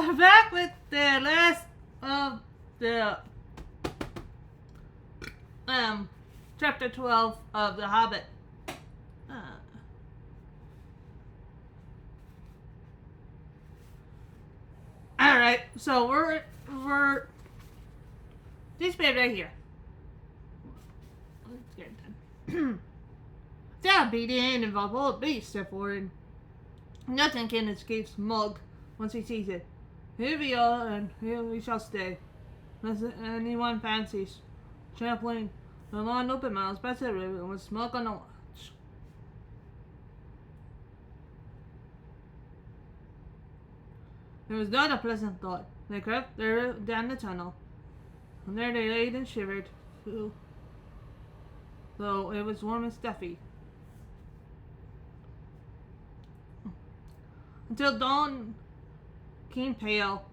we're back with the last of the chapter 12 of The Hobbit. Alright, so we're this bit right here. Let's get it done. That beating involve all beasts step forward. Nothing can escape Smug once he sees it. Here we are, and here we shall stay. Unless anyone fancies trampling the long open miles past the river with Smug on the watch. It was not a pleasant thought. They crept down the tunnel, and there they lay and shivered, though it was warm and stuffy. Until dawn came pale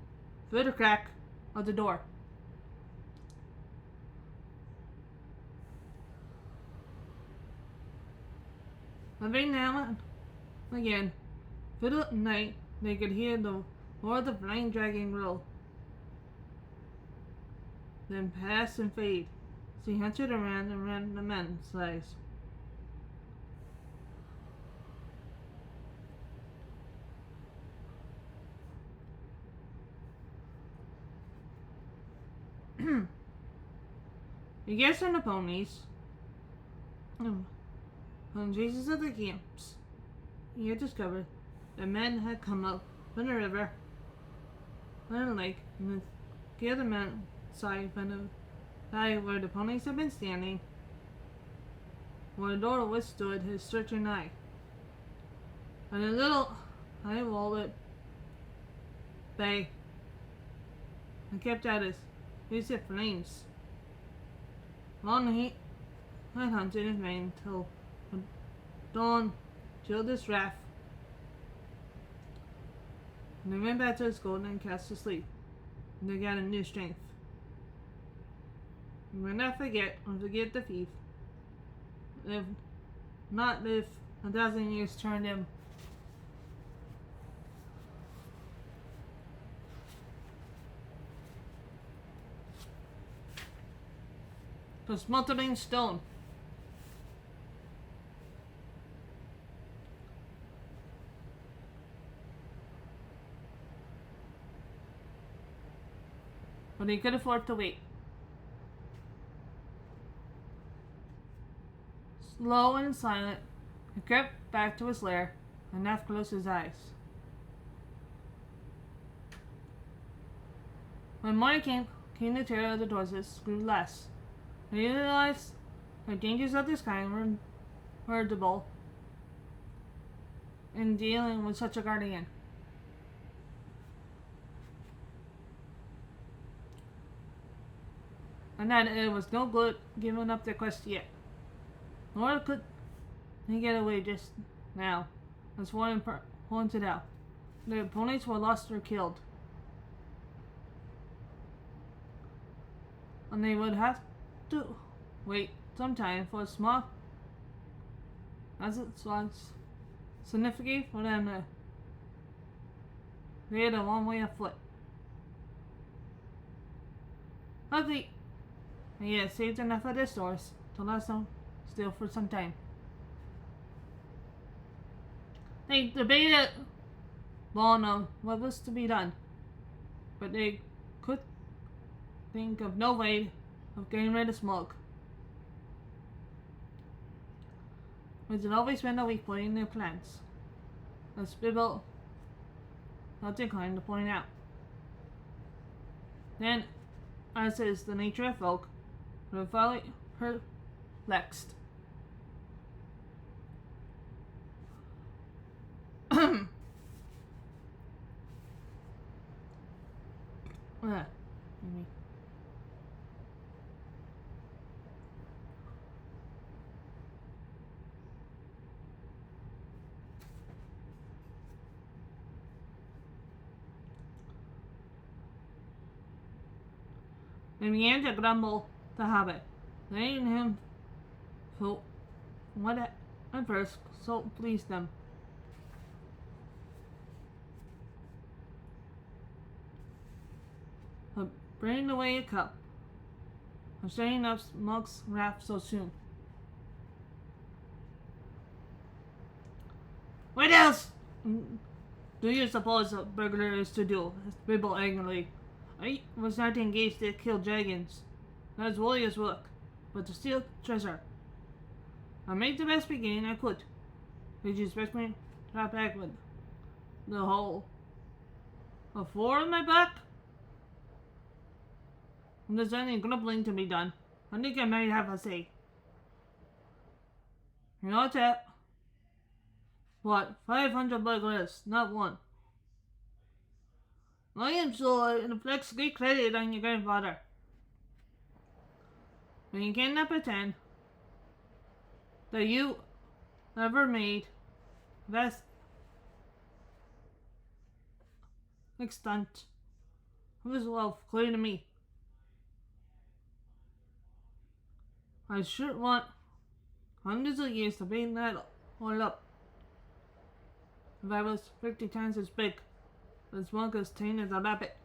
through the crack of the door. Every now and again, through the night, they could hear the roar of the flame dragon roll, then pass and fade as he hunted around and around the men's lives. He gets on the ponies on Jesus of the camps. He had discovered that men had come up from the river and the lake, and the other men side from the valley where the ponies had been standing, where the door withstood his searching eye. And a little high wall at bay and kept at his lucid flames. Long he had hunted in vain till dawn chilled his wrath, and they went back to his golden cast to sleep, and they got a new strength. And when I forget the thief, live not live 1,000 years turned him. To smoldering stone. But he could afford to wait. Slow and silent, he crept back to his lair and half closed his eyes. When morning came the terror of the horses grew less. He realized that dangers of this kind were inevitable in dealing with such a guardian. And that it was no good giving up their quest yet. Nor could he get away just now, as Warren pointed out. Their opponents were lost or killed, and they would have to wait some time for a small, as it was significant for them to get a long way afoot. Luckily, he had saved enough of their stores to last them still for some time. They debated long on what was to be done, but they could think of no way of getting rid of Smug, which had always been a weak point in their plans, as Bibble not declined to point out. Then, as is the nature of folk, the folly perplexed. They began to grumble the Hobbit, letting him for what at first so pleased them. of bringing away a cup, of setting up Monk's wrath so soon. What else do you suppose a burglar is to do? Asked Bibble angrily. I was not engaged to kill dragons. That's warrior's work, but to steal treasure. I made the best beginning I could. Did you expect me to drop back with the whole of 4 on my back? When there's any grumbling to be done, I think I might have a say. You know that? What, 500 burglars, not one. I am sure it reflects great credit on your grandfather. But you cannot pretend that you ever made vast extent of his wealth clear to me. I sure want hundreds of years to bring that all up. If I was 50 times as big, as one as tame as a rabbit.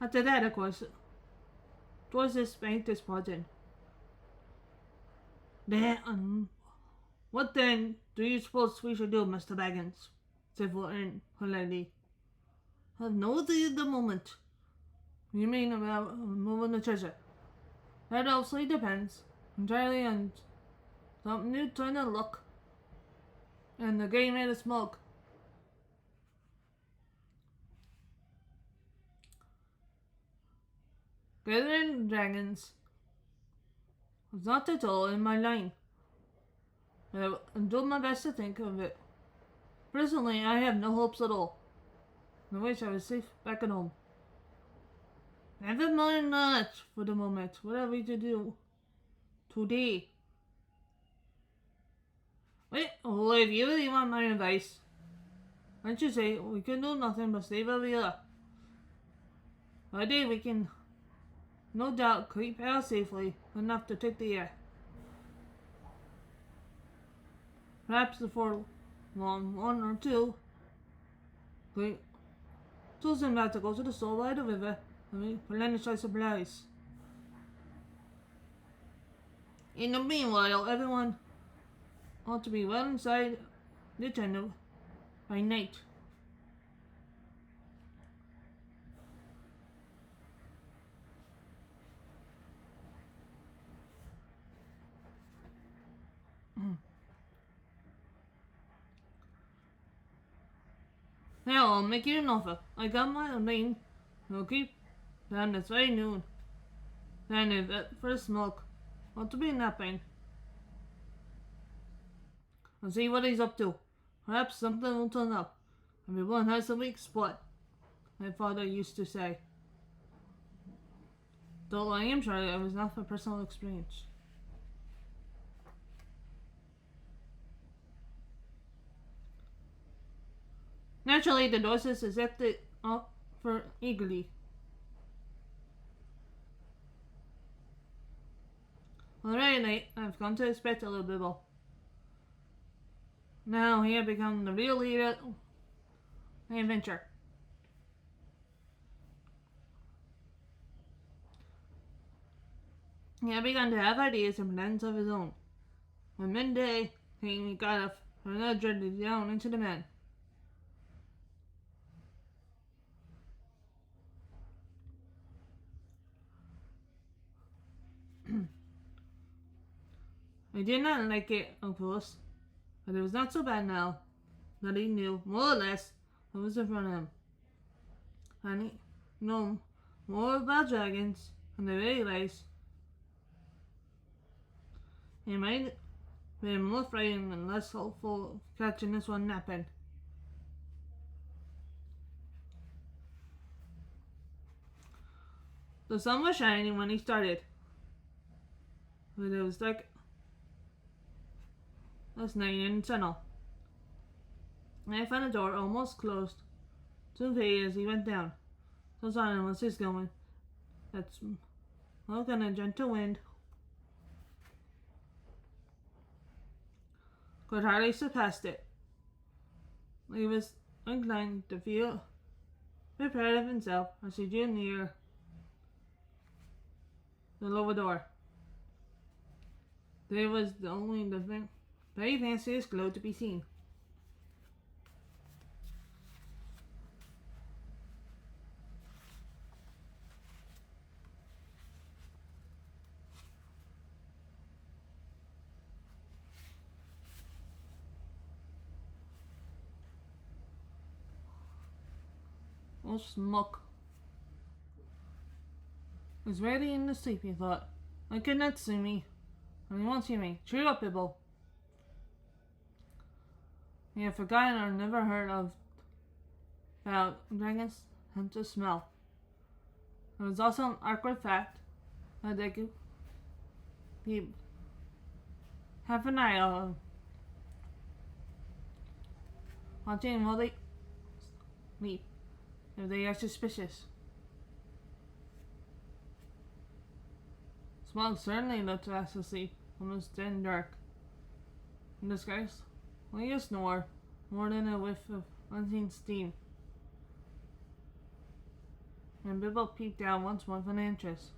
After that, of course, towards this bank this pardon. Then, what then do you suppose we should do, Mr. Baggins? Said Fulton politely. I have no idea at the moment. You mean about moving the treasure? That also depends entirely on some new turn of luck and the game made of smoke. Gathering dragons was not at all in my line, but I do my best to think of it. Presently, I have no hopes at all. I wish I was safe back at home. Never mind that for the moment. What are we to do today? Well, if you really want my advice, I should say we can do nothing but stay where we are. By day we can no doubt creep out safely enough to take the air. Perhaps before long, 1 or 2, we choose him not to go to the store by the river and replenish our supplies. In the meanwhile, everyone ought to be well inside the tent by night. Now I'll make you an offer. I got my lane. I'll keep down this very noon. Then if at first smoke, ought to be napping. I'll see what he's up to. Perhaps something will turn up. Everyone has a weak spot, my father used to say. Though I am sure it was not from personal experience. Naturally, the Dorses accepted offer eagerly. Already late, I've come to expect a little bit more. Now he had become the real leader of the adventure. He had begun to have ideas and plans of his own. When midday came, he got up for another journey down into the men. I did not like it, of course, but it was not so bad now that he knew, more or less, what was in front of him. And he knew more about dragons and their very lives. He might be more frightened and less hopeful of catching this one napping. The sun was shining when he started, but it was dark last night in the tunnel. I found the door almost closed to pay as he went down. So silent was his going. That smoke and a gentle wind could hardly surpass it. He was inclined to feel a bit proud of himself as he drew near the lower door. There was only the very fanciest glow to be seen. Oh, smoke. Was ready in the sleep, he thought. I could not see me, and he won't see me. Cheer up, Bibble. He had forgotten or never heard of about dragons' sense of smell. It was also an awkward fact that they could keep half an eye on watching while they sleep if they are suspicious. Smog certainly looked fast asleep, almost dead and dark. In disguise, only a snore, more than a whiff of unseen steam. And Bibble peeped out once more from the entrance.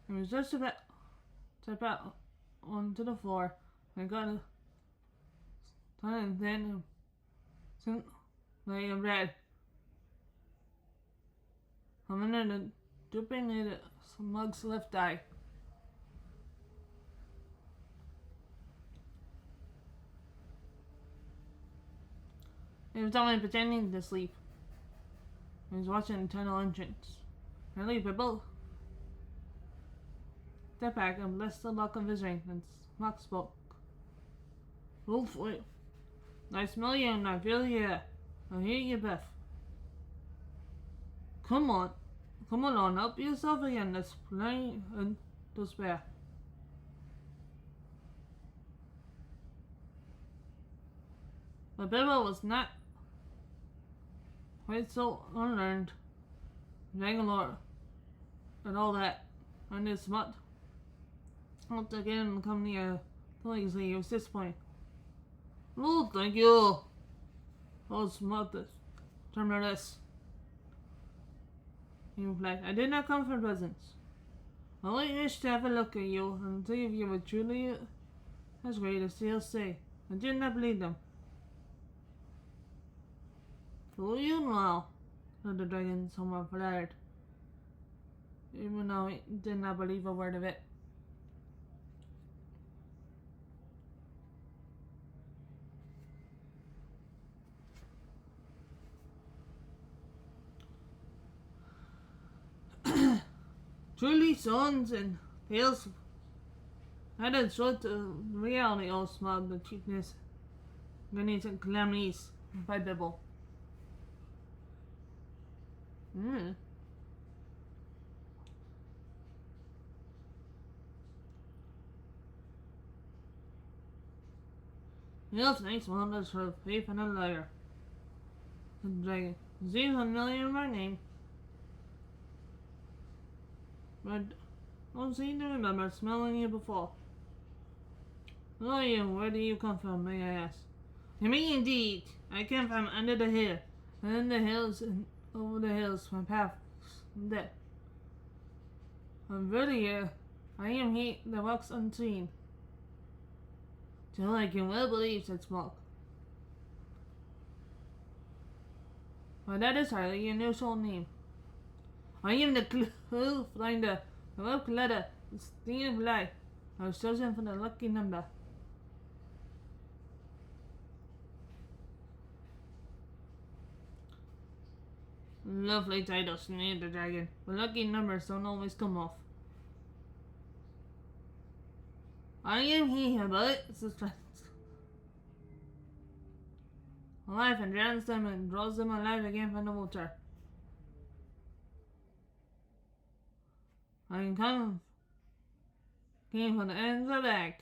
He was just about to step out onto the floor and got a sudden then lay of red. A minute and dripping in Smug's left eye. He was only pretending to sleep. He was watching the tunnel entrance. Early Bibble stepped back and blessed the luck of his ring, and Smug spoke. Wolfway, I smell you and I feel you. I hear you, Beth. Come on, help yourself again. There's plenty to spare. But Bibble was not quite so unlearned. Bangalore and all that, and his smut helped again come near noisily. He was disappointed. Oh, thank you. Oh, smut, tremendous. He replied, I did not come for presents. I only wished to have a look at you and see if you were truly as great as they say. I did not believe them. Fool you now, said the dragon, somewhat flattered, even though he did not believe a word of it. Truly, sons and tales added short to reality, all smug, the cheapness, goodness, and calamities by Bibble. Yes, thanks, wonders for faith and a liar. The dragon. Seems familiar in my name. But don't seem to remember smelling you before. Who are you? Where do you come from, may I ask? Me indeed. I came from under the hill, and in the hills and over the hills my path dead. I'm really here. I am he that walks unseen. Till I can well believe, said Smoke. But that is hardly your usual name. I am the clue finder, the rope ladder, the sting of life. I was chosen for the lucky number. Lovely title, sneered the dragon, but lucky numbers don't always come off. I am he, but alive and drowns them and draws them alive again from the water. I came from the ends of the bag,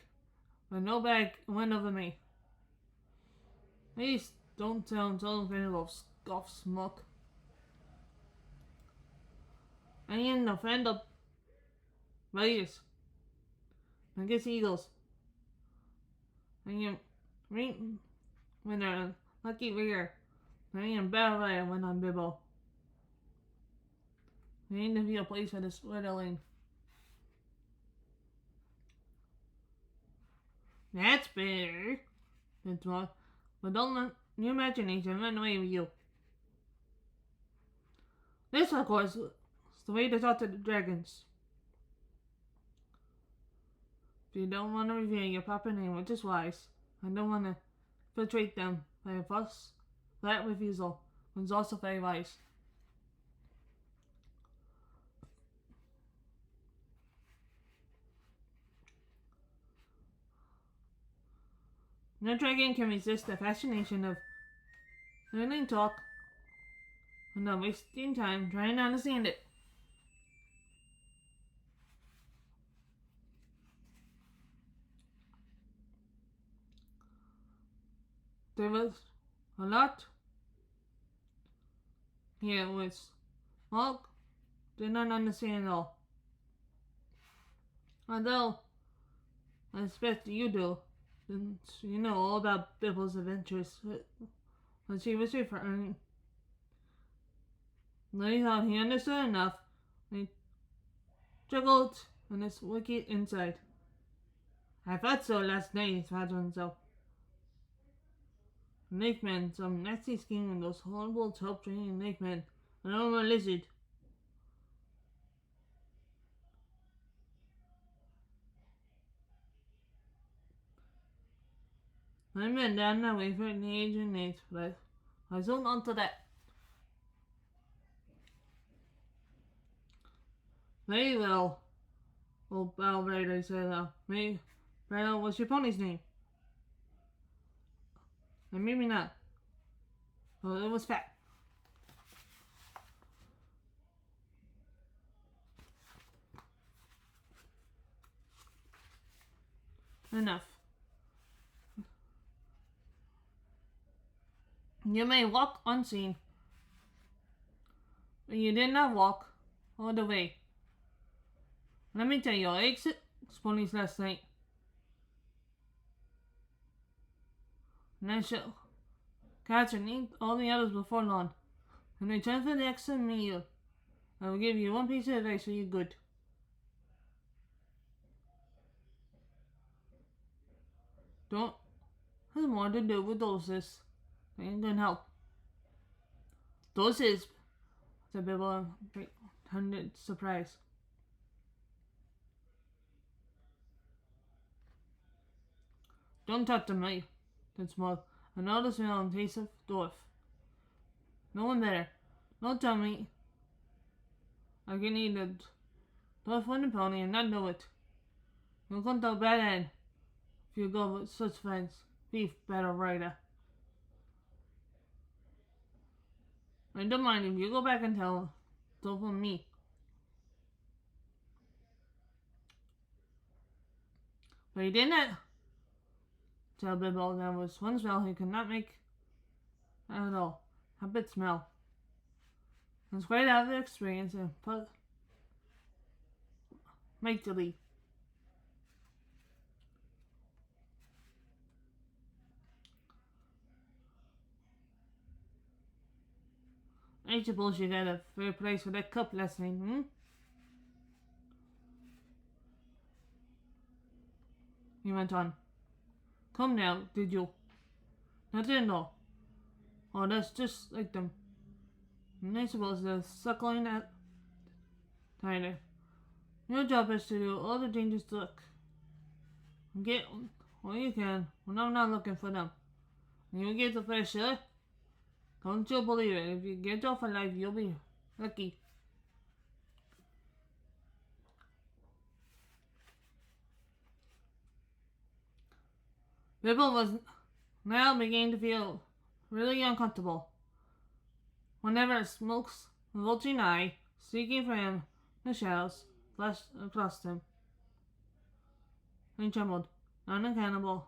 but no bag went over me. Please don't sound so afraid of scoff smoke. I am a friend of Raiders. I guess Eagles. I am right when they're lucky rigger. I am better rider when I'm Bibbo. I need to be a place for this lane. That's better. It's more. But don't let your imagination run away with you. This, of course, is the way to talk to the dragons. If you don't want to reveal your proper name, which is wise, I don't want to infiltrate them by a false, flat refusal, which is also very wise. No dragon can resist the fascination of learning talk and not wasting time trying to understand it. There was a lot here which Mark did not understand at all. Although, I expect you do, since you know all about Bibble's adventures when she was referring. They thought he understood enough, and he chuckled on his wicked inside. I thought so last night, he thought to himself. Lakeman, some nasty scheme with those horrible top training Lakemen, an over lizard. I went down that way for the age and age, but I zoned onto that. Very well, old Balraider said, maybe, what's your pony's name? And maybe not. Well, it was fat. Enough. You may walk unseen, but you did not walk all the way. Let me tell you, I ate six ponies last night. And I shall catch and eat all the others before long. In return for the extra meal, I will give you one piece of advice for you good. Don't have more to do with doses. They ain't gonna help. Doses, said Bibble in pretended surprise. Don't talk to me, said Small. I know the smell and taste of dwarf. No one better. Don't tell me I can eat a dwarf wooden pony and not know it. You'll come to a bad end if you go with such friends. Beef battle rider. I don't mind if you go back and tell from me. But he didn't tell Bibble there was one smell he could not make at all. Hobbit smell. It's quite out of experience and put make the leap. I suppose you got a fair price for that cup last night, hmm? He went on. Come now, did you? Nothing at all. Oh, that's just like them. And I suppose they're suckling at Tyler. Your job is to do all the dangerous work. Get all you can when I'm not looking for them. When you get the fair share, don't you believe it. If you get off alive, you'll be lucky. Bibble was now beginning to feel really uncomfortable. Whenever Smoke's bulging eye, seeking for him in the shadows, flashed across him. He trembled, unaccountable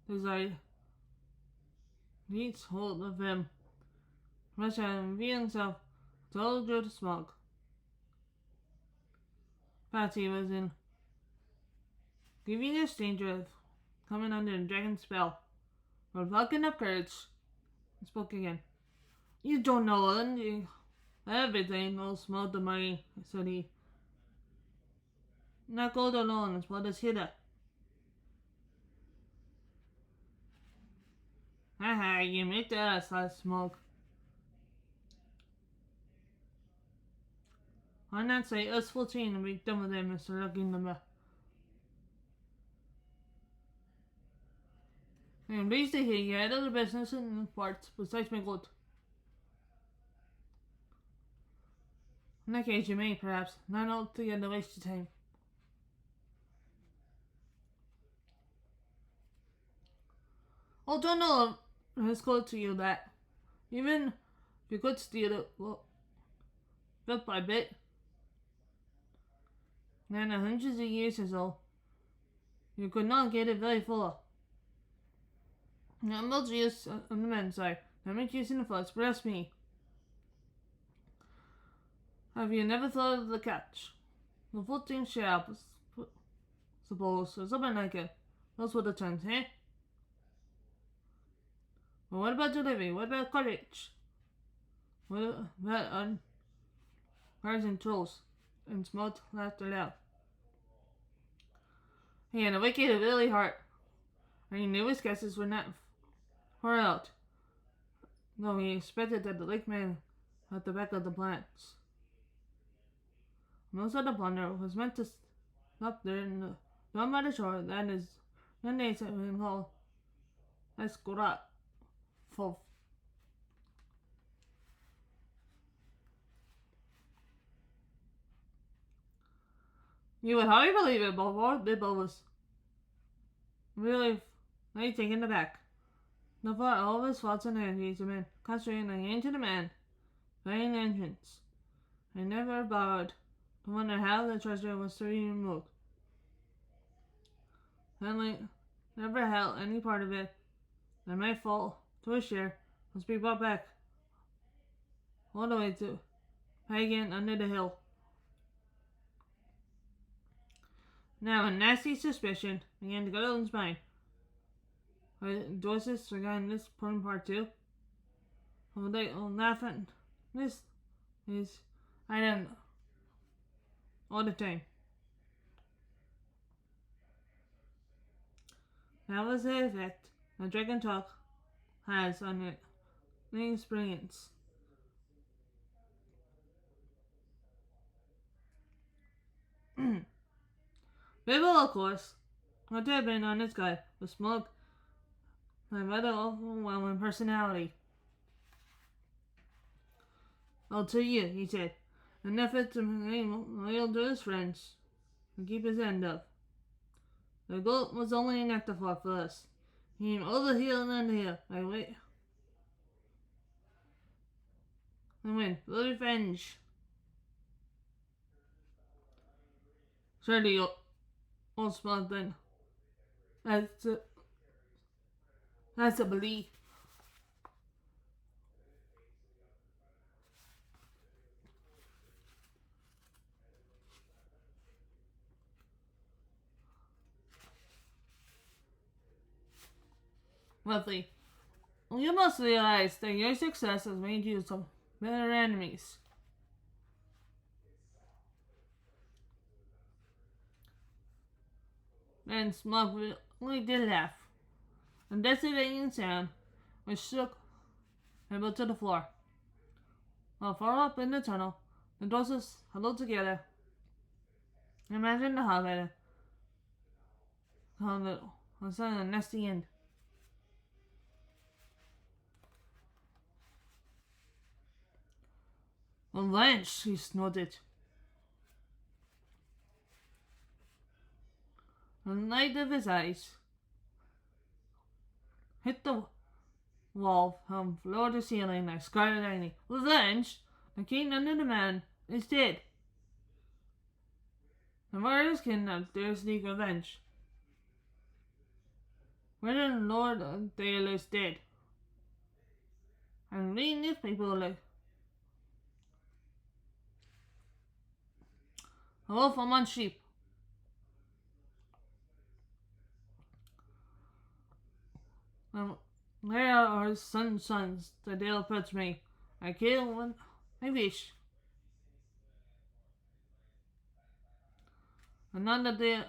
desire Reached hold of him, rushed out and revealed himself told through the smoke. Patsy was in grievous danger of coming under the dragon's spell. But plucking up courage, he spoke again. You don't know everything, old Smoke the Marine, said he. Not gold alone is what is hidden. Haha, you make the ass, laughed Smoke. Why not say us 14 and be done with it, Mr. Looking Number? I'm pleased to hear you had other business in parts besides my gold. In that case, you may, perhaps, not altogether waste your time. Oh, don't know his code to you that. Even if you could steal it, well, bit by bit, then hundreds of years or so, you could not get it very full. Not much use on the men's side, not much use in the first, but ask me. Have you never thought of the catch? The 14 share, suppose, or something like it. Those were the terms, eh? But what about delivery? What about courage? What about cars and trolls? And Smoke laughed aloud. He had a wicked really heart, and he knew his guesses were not far out, though he expected that the lake man at the back of the plants. Most of the plunder was meant to stop there in the down by the shore. That is, then they have been called Escorat. You would hardly believe it, but Lord Bibble was really taken aback. The thought all of his thoughts and energies had been concentrated on getting to the man, finding the entrance. I never bothered to wonder how the treasure was to be removed. Suddenly, never held any part of it that might fall to a share must be brought back all the way to Pagan under the hill. Now a nasty suspicion began to go in his mind. Are Joyce's forgotten this important part too? Will they laugh at this? I don't know. All the time. That was the effect the dragon talk has on it. The experience. Bibble, of course, what had been on his guy was Smoke, my rather overwhelming personality. I'll tell you, he said, an effort to remain loyal to his friends and keep his end up. The goat was only an afterthought for us. He came over here and under here. I wait. And win. For revenge. Surely, old Smoke then. That's a belief. Roughly. You must realize that your success has made you some better enemies. Then Smoke really did laugh. A decimating sound which shook Bibble to the floor. While far up in the tunnel, the doses huddled together. Imagine the hobbit on the nasty end. Lynch, he snorted. The light of his eyes hit the wall from floor to ceiling like scarlet lightning. Lynch, the king under the man, is dead. The murderers kidnapped their seek revenge. When the Lord of Dale is dead. and read newspaper like a wolf among sheep. And there are some sons the Dale puts me. I kill when I wish. And none that they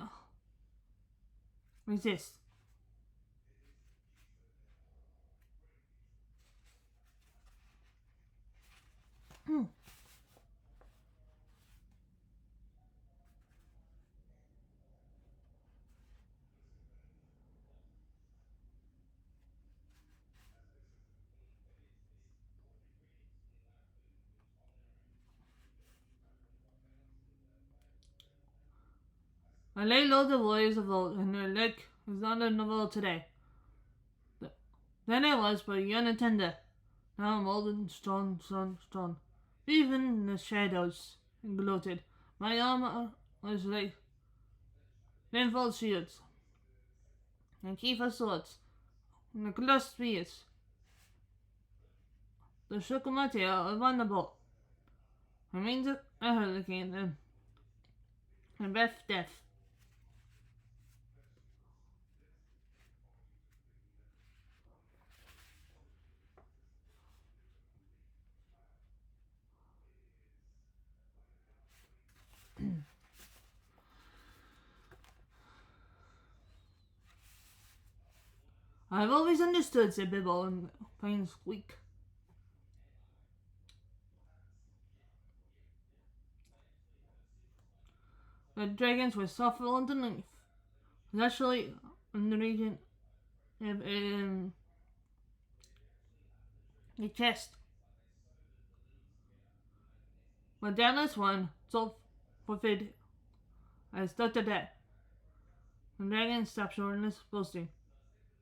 resist. I lay low the boys of old, and their leg is not in the world today. Then I was but young and tender. Now I'm old and strong, strong, strong. Even in the shadows gloated. My armor was like tenfold shields, and Kiefer swords, and the glass spears. The shook of my tail upon the bolt. I mean a hurricane and breath death. I've always understood, said Bibble, and plain squeak. The dragons were soft underneath, especially in the region of the chest. But downless one, so forfeit, I stuck to that. The dragon stopped short in his boasting.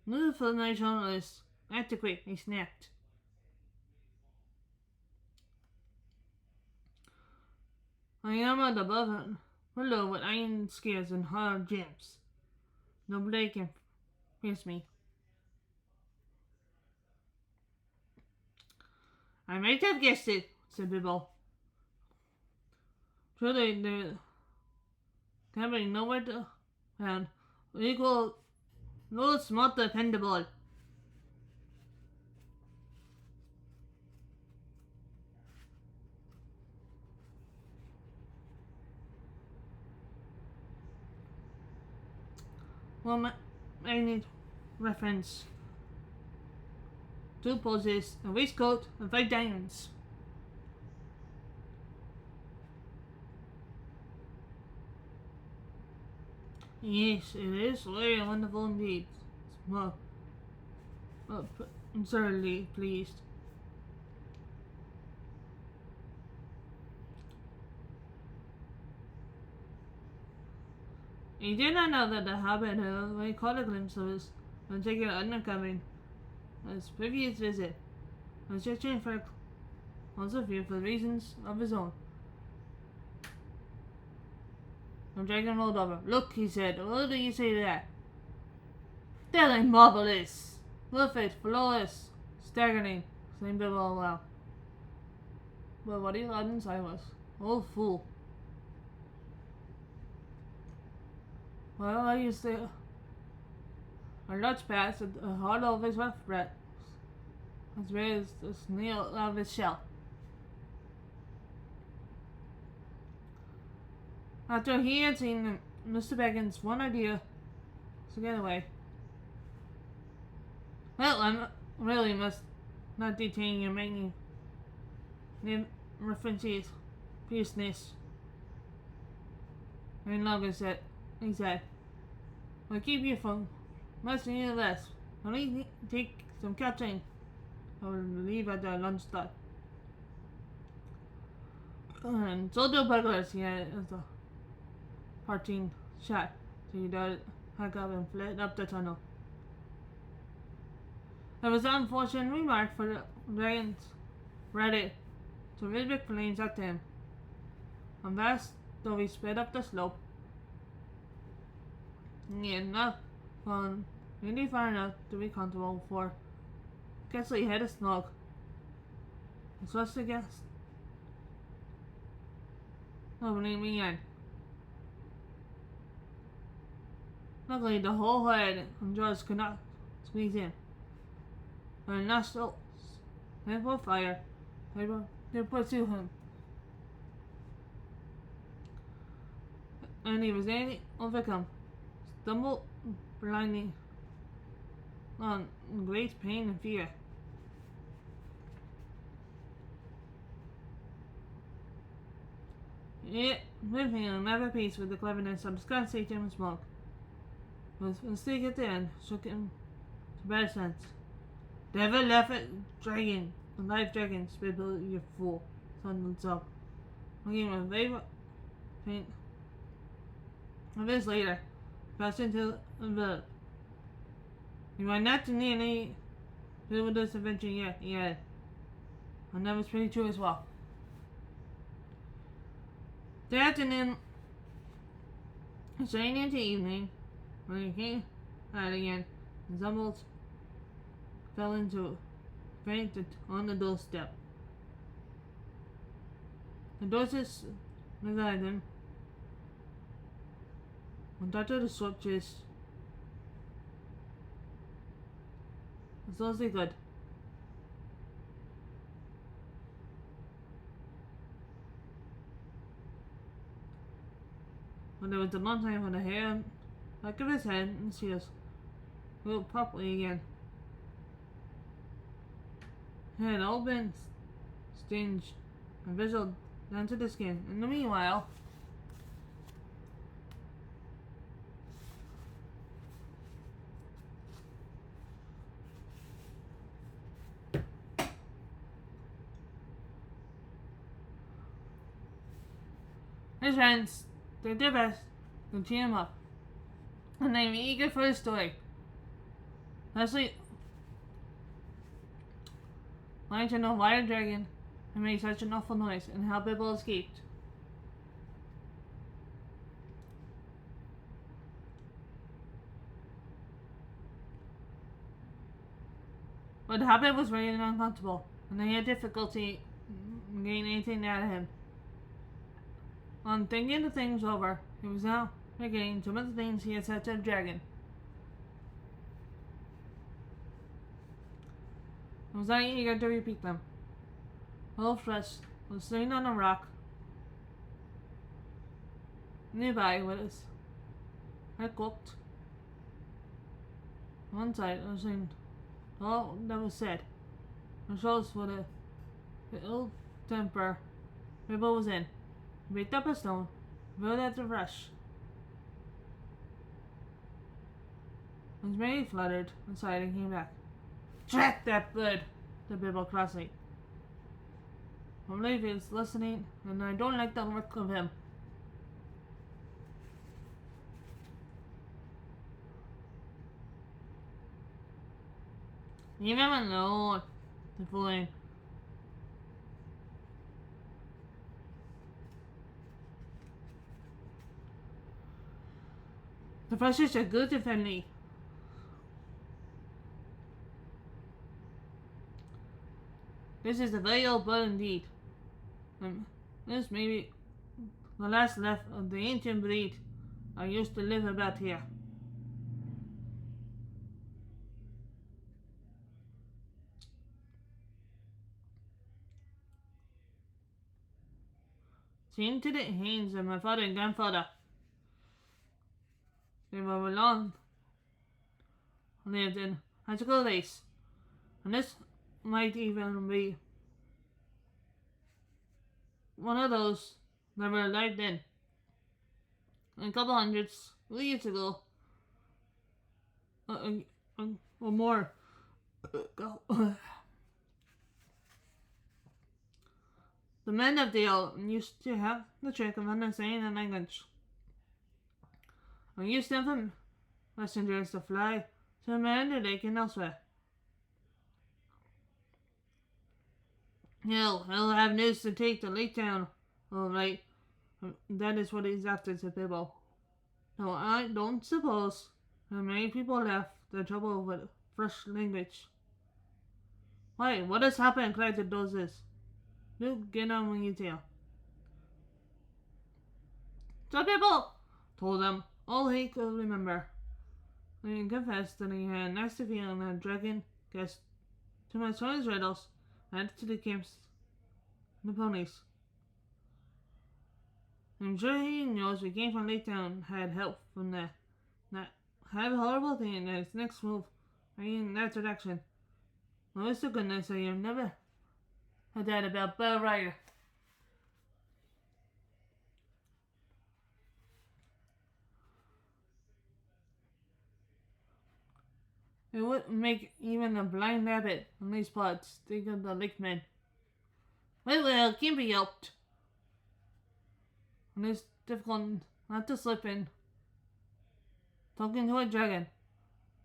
New formation is antiquate, he snapped. I am at above and below with iron scales and hard gems. Nobody can pierce me. I might have guessed it, said Bibble. Truly, there can be nowhere to found equal no smart dependable. Well, I need reference. 2 poses, a waistcoat, and 5 diamonds. Yes, it is very wonderful indeed. Well, I'm thoroughly pleased. He did not know that the hobbit had already caught a glimpse of his particular undercoming his previous visit, and searching for also fear for reasons of his own. The dragon rolled over. Look, he said, what do you say to that? That ain't marvelous! Perfect, flawless, staggering, seemed to all well. But what he thought inside was, oh fool. Well, I used to a large pass at the heart of his rough breath, as well as the snail out of his shell. After he had seen Mr. Baggins' one idea to get away. Well, I really must not detain you, making the references fierceness. And longer said, he said, I'll keep you from much neither less. I'll need to take some captain. I will leave at the lunch stop. And so do burglars, he had as a parting shot. So he darted back up and fled up the tunnel. It was an unfortunate remark for the dragons ready to rhythmic flames at him. And fast though he sped up the slope, he had not gone really far enough to be comfortable for Kesley had a snug It's what's the guess? Opening again. Luckily, the whole head and jaws could not squeeze in. Her nostrils, full fire, they pursue him. And he was nearly overcome, stumbled blindly on great pain and fear. Yet, living on never peace with the cleverness of the Scott Satan and smoke, was mistake at the end, shook him to better sense. Never left a dragon, a live dragon, spittle, you fool, thundered up. Looking a favorite faint. A bit later, passed into the village. You are not nearly through with this adventure yet, he added. And that was pretty true as well. The afternoon, straight into evening, when he came out again, and stumbled, fell into fainted on the doorstep. The doorstep beside him, on top of the switches, as well as they could. When there was a long time when the hair on the back of his head and his ears grew properly again. It had all been stinged and visible down to the skin. In the meanwhile, his friends did their best to cheer him up, and they were eager for his story. Leslie wanted to know why the dragon had made such an awful noise and how Bibble escaped. But the hobbit was very uncomfortable, and they had difficulty getting anything out of him. On thinking the things over, he was now forgetting some of the things he had said to the dragon. He was not eager to repeat them. Wolfresh was sitting on a rock nearby with his head cooked. On one side, I was saying all that was said, and shows what the ill temper Ribble was in. He picked up a stone, threw it at the rush. His mane fluttered inside and came back. Drat that bird, said Bibble crossly. I believe he's listening, and I don't like the look of him. Leave him alone, the fooling. The pressures are good to friendly. This is a very old bird indeed. This may be the last left of the ancient breed I used to live about here. Seemed to the hands of my father and grandfather. They were long lived in magical days, and this might even be one of those that were alive then. A couple hundreds of years ago, or more ago. The men of Dale used to have the trick of understanding the language. We used them for messengers to fly to the man the lake and elsewhere. He'll have news to take to Lake Town, all right. That is what he's after, said Bibble. No, I don't suppose there are many people left the trouble with fresh language. Why, what has happened? Cried the dozers. Luke, get on with your tale. Some people told him all he could remember. And he confessed that he had a nasty feeling that dragon guessed too much on his riddles and to the camps and the ponies. I'm sure he knows we came from Lake Town had help from that have a horrible thing that his next move in that direction. Well, it's a goodness I have never heard that about Bell Rider. It would make even a blind rabbit on these parts think of the lake men. Well, it can be helped. And it's difficult not to slip in. Talking to a dragon.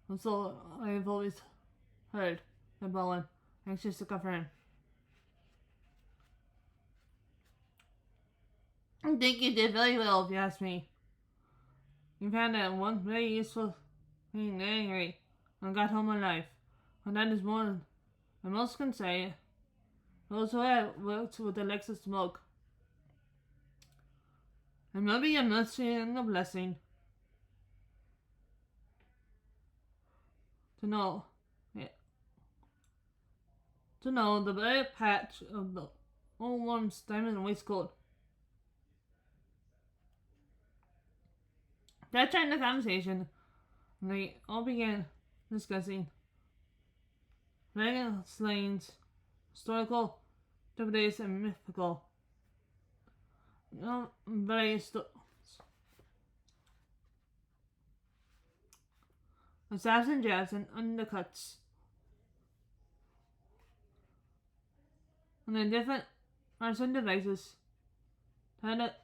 That's all I've always heard about him. Anxious to confirm. I think you did very well, if you ask me. You found that one very useful thing at any rate, and got home alive. And that is more than most can say. Those who have worked with the Lexus smoke. And maybe a mercy and a blessing. To know the very patch of the old one's diamond waistcoat. That turned the conversation, and they all began discussing dragon slayings, historical, activities, and mythical. Various stabs and jabs and undercuts. And the different arts and devices had a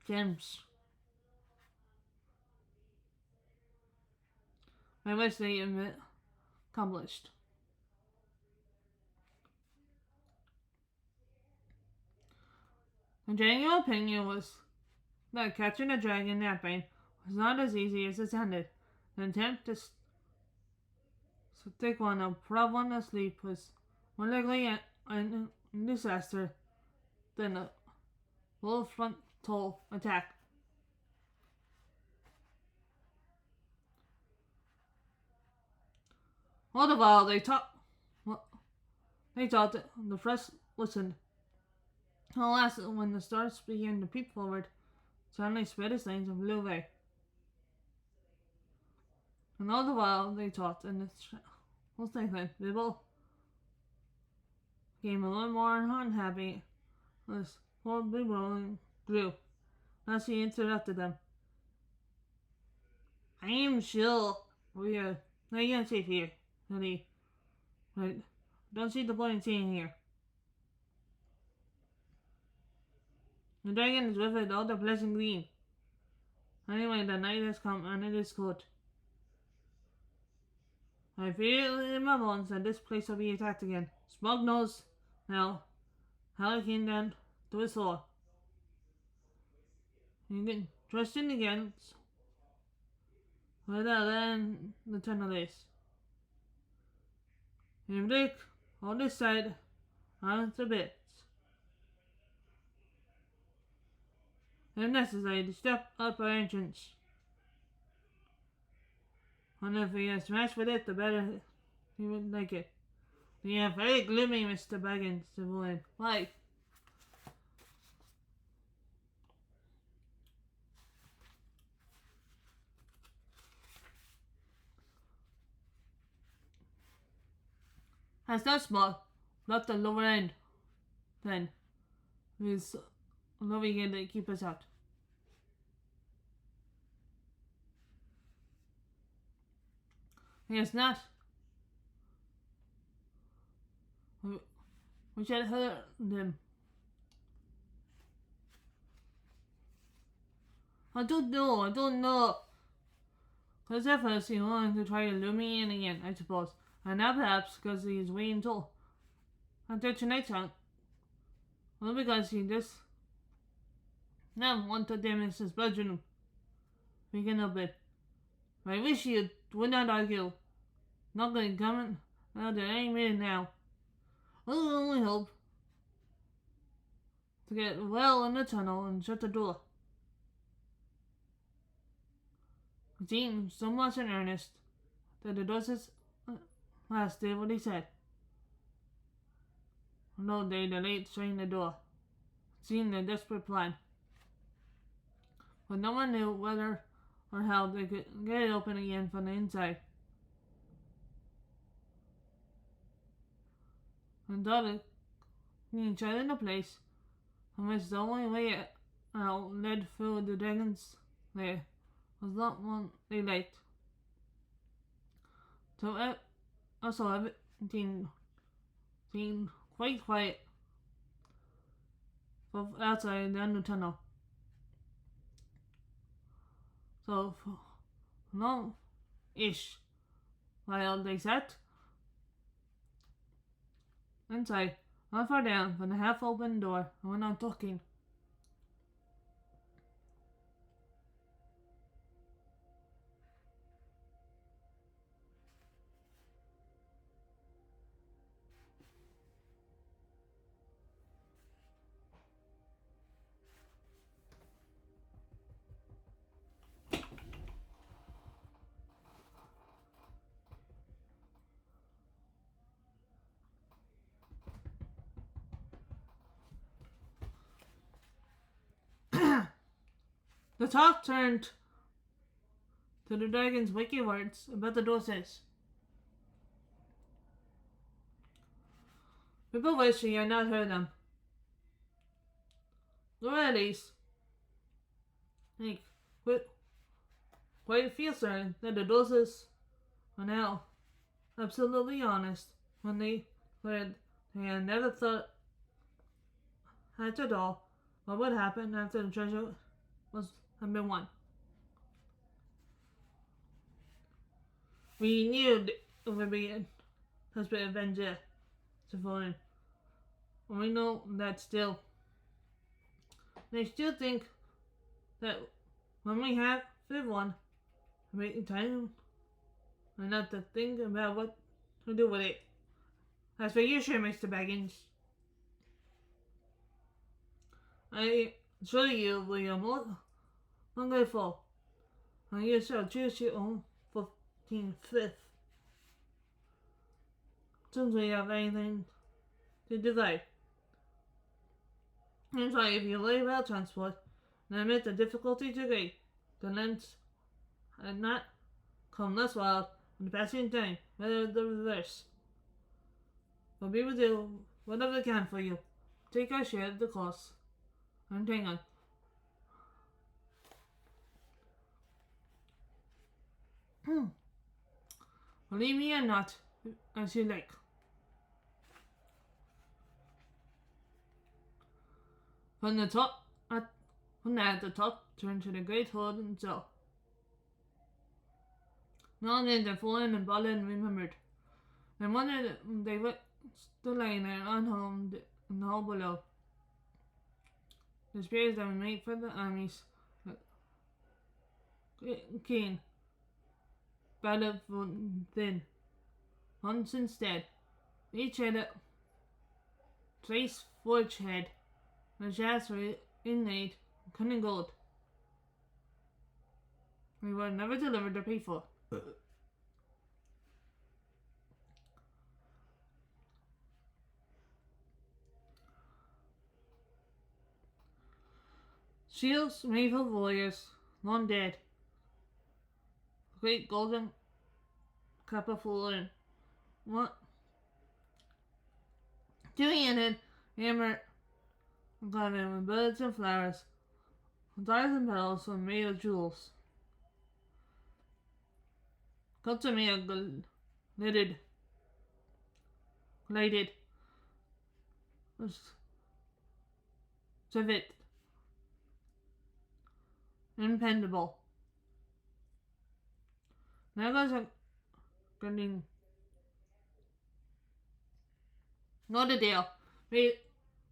gems by which they accomplished. The general opinion was that catching a dragon napping was not as easy as it sounded. An attempt to take one or prop one asleep was more likely a disaster than a full frontal attack. All the while they thought that the fresh listened. Alas, when the stars began to peep forward, suddenly spread his wings and flew away. And all the while they talked, and the whole thing Bibble became a little more unhappy as poor big rolling grew. Thus he interrupted them. I am sure we are not yet safe here, said he. But don't see the point in staying here. The dragon is with it all the pleasant green. Anyway, the night has come and it is cold. I feel in my bones that this place will be attacked again. Smug knows now how it came down to his sword. You can trust in again without letting the tunnel is. You break all this side onto bits. If necessary, to step up our entrance. And if we are smashed with it, the better he would like it. You are very gloomy, Mr. Baggins, said William. Why? Has that small, not the lower end, then, is loving it to keep us out. Yes, not. We should hurt them. I don't know. Because at first he wanted to try to lure me in again, I suppose. And now perhaps because he's waiting until after tonight's hunt. Well, because he just now want to damage his bedroom. We can help it. I wish you would not argue. Not going to come out at any minute now. I only hope to get well in the tunnel and shut the door. It seemed so much in earnest that the Dusses last did what he said. No they delayed shutting the door, seeing their desperate plan. But no one knew whether or how they could get it open again from the inside. And Dottie shut in a place from which the only way out led through the dragon's lair was not one they liked. So also everything seemed quite quiet outside the under tunnel. So for long-ish while they sat inside, not far down from the half-open door, and went on talking. The talk turned to the dragon's wicked words about the Dosses. People wish he had not heard them. Or at least, he quite feel certain that the Dosses were now absolutely honest when they said they had never thought at all what would happen after the treasure had been won. We knew it would be a husband avenger, said Foden. We know that still. They still think that when we have fifth one, we time and not to think about what to do with it. As for you, sure, Mr. Baggins. I assure you, William, ungrateful, and you shall choose your own 15th. Since we have anything to divide. I'm sorry if you lay about transport and admit the difficulty to great. The lens had not come thus wild in the passing time, rather the reverse. But we will do whatever we can for you. Take our share of the cost. And hang on. Believe me or not, as you like. From the top, from at the top, turn to the great hall itself. Now then, the fallen and Balin remembered. And wondered they were still lying there unharmed in the hall below. The spears that were made for the armies keen, battered thin. Once instead, each had a trace forge head. The shafts were inlaid in cunning gold. They were never delivered or paid for. Shields made for warriors, long dead. Great golden copper full what? Two-handed hammer covered with birds and flowers. Stars and petals were made of jewels. Cups are made of glated, civet, impendable. Nagas are getting not a deal, made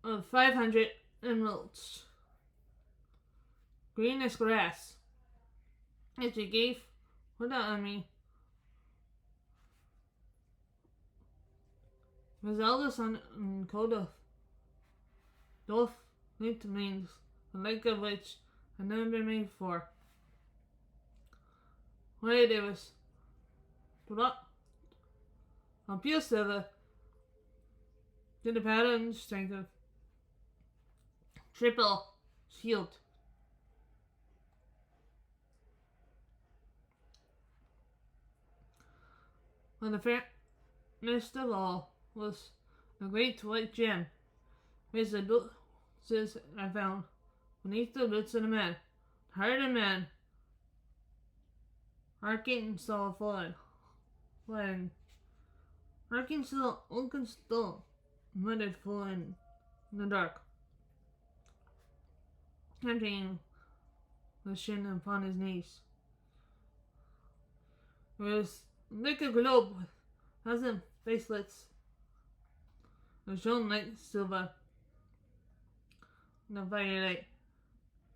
of 500 emeralds. Green as grass. As he gave for the army His eldest son and Kodaf, Dolph leaped rings, the like of which had never been made before. Why Davis, but abusive to the pattern strength of triple shield. When the fairest of all was a great white gem, which the doses I found beneath the roots of the man. Hired a man, Arkansas fallen, when Arkansas muttered full in the dark, tempting the shin upon his knees. It was like a globe with 1,000 facelets. It shone like silver in the firelight,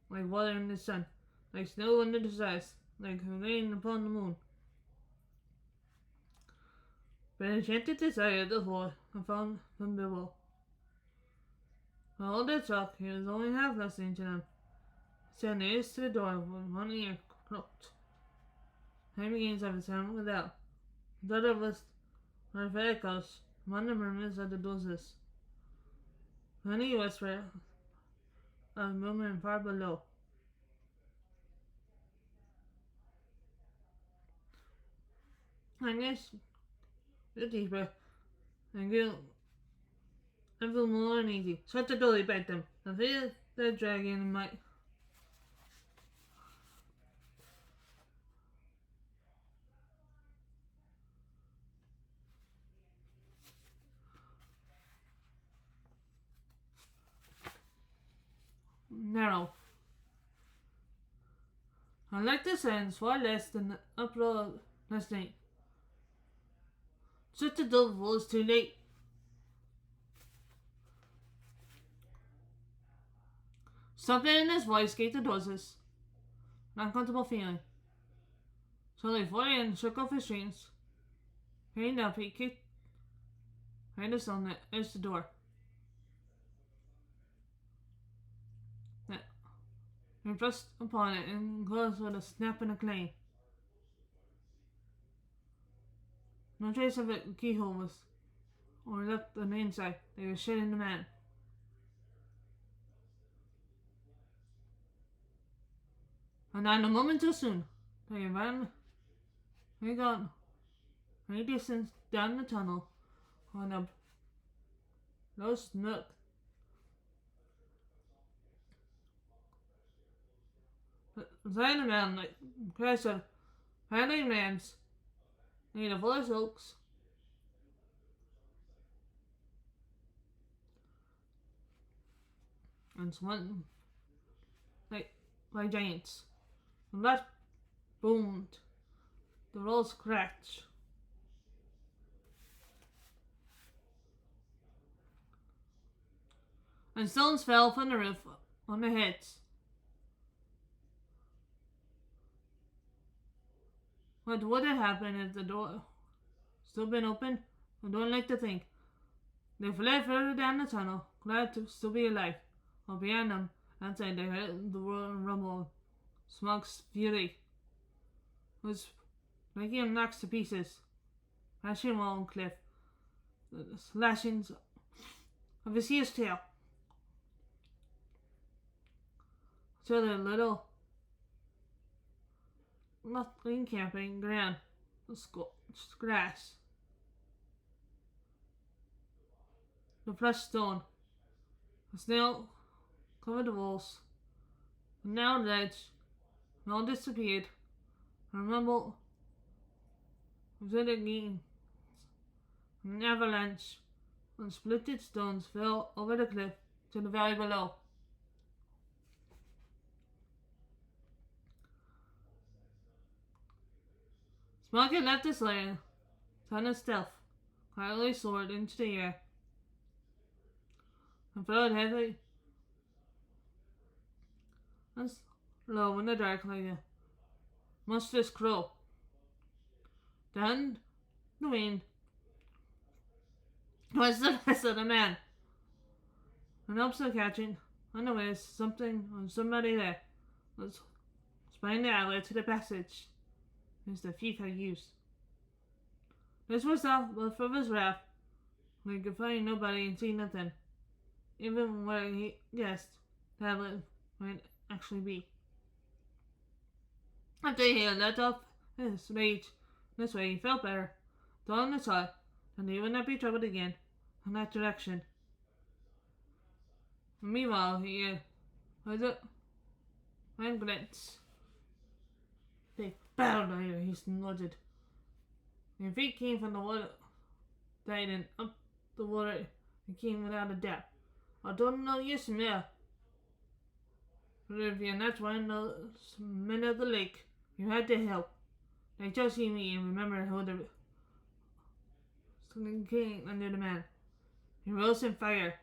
like water in the sun, like snow under the stars, like rain upon the moon. But enchanted desire the whole and found them below. For all their talk, he was only half listening to them. Stand nearest to the door with one ear crooked. Time begins of his hand without. The other was for echoes among the murmurs of the dozers. Then he whispered a murmur far below. I guess the deeper and grew ever more uneasy. Shut the door, he begged them. The fear the dragon might. Narrow. I like the sounds far less than the uproar last night. Shut the door before it's too late. Something in his voice gave the dozers an uncomfortable feeling. So they fought and shook off his strings. Hanging up, he kicked right us on the edge of the door. He pressed upon it and closed with a snap and a clang. No trace of a keyhole was or left on the inside. They were shut in the man. And not a moment too soon, they ran. They got any distance down the tunnel on a low snook. Beside the man, like crash of paddling rams, made of full oaks. And swung like by giants. And that boomed. The rolls cracked. And stones fell from the roof on their heads. What would have happened if the door still been open? I don't like to think. They fled further down the tunnel, glad to still be alive. While behind them, outside, they heard the rumble. Smog's fury was making him knocks to pieces, crashing along the cliff. The slashings of his huge tail. So the little nothing camping ground was grass. The fresh stone, the snail covered the walls, the narrow ledge, and all disappeared. A rumble was it again. An avalanche and splitted stones fell over the cliff to the valley below. Smog had left his lair, ton of stealth, quietly soared into the air, and flowed heavily and low in the dark like a monstrous crow. Then the wind was the rest of the man. And also catching unawares something on somebody there. Let's explain the outlet to the passage. As the thief had used. This was out but for his wrath. We could find nobody and see nothing. Even where he guessed the outlet might actually be. After he had let off his rage, this way he felt better. Told him to thought that he would not be troubled again in that direction. Meanwhile, he was a glance. They battled later, he snorted. Your feet came from the water, died and up the water, and came without a doubt. I don't know your smell. But if you're not one of those men of the lake, you had to help. They just see me and remember how the something came under the man. He rose in fire.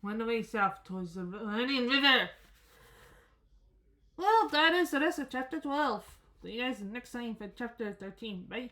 Went away south towards the running river. Well, that is the rest of chapter 12. See you guys next time for chapter 13. Bye.